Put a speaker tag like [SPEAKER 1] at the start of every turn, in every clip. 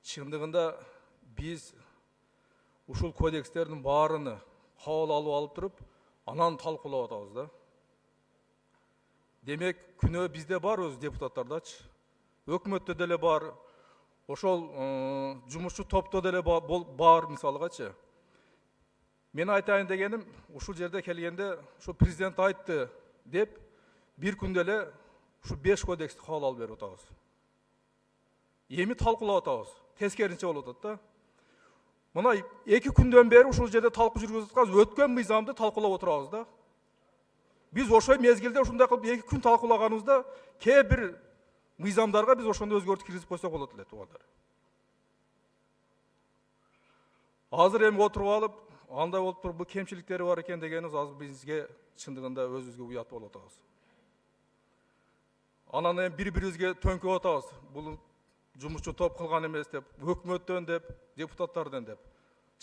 [SPEAKER 1] Чындыгында biz ушул кодекстердин баарыны кабыл алып туруп, анан талкуулап атабыз да. Демек, күнөө бизде бар өз депутаттардачы. Өкмөттө деле бар, ошол жумушчу топто деле бар мисалгачы. Мен айтайын дегеним, ушул жерде келгенде, ушу президент айтты деп, бир күндө эле ушу 5 кодексти кабыл алып берип атабыз. Эми талкуулап атабыз. Тескеринче болуп атат да. Мына 2 күндөн бери ушул жерде талкуу жүргүзүп атканбыз, өткөн мыйзамды талкуулап отурабыз да. Biz ошой мезгилде ушундай кылып 2 күн талкуулаганыбызда кээ бир мыйзамдарга biz ошондой өзгөртүү киргизип койсок болот эле туугандар. Азыр эми отуруп алып, андай болуп туруп, бул кемчиликтери бар экен дегенибиз азыр бизге чындыгында өзүбүзгө уят болуп атабыз. Анан эми бири-бирибизге төңкөп атабыз. Бул жумушчу топ кылган эмес деп, өкмөттөн деп, депутаттардан деп.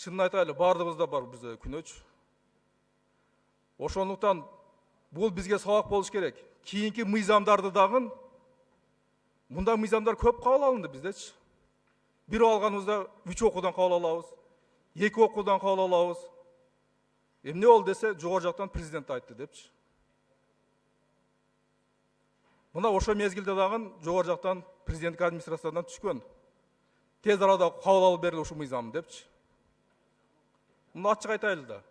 [SPEAKER 1] Чынын айтайлы, бардыгыбызда бар бизде күнөөчү. Ошондуктан бул бизге сабак болуш керек. Кийинки мыйзамдарды дагы мындай мыйзамдар көп кабыл алынды биздечи. Бир алганыбызда 3 окуудан кабыл алабыз, 2 окуудан кабыл алабыз. Эмне болду десе, жогору жактан президент айтты депчи. Мына ошо мезгилде дагы жогору жактан президенттик администрациядан түшкөн. Тез арада кабыл алып берили ушул мыйзам депчи. Муну ачык айтайлы да.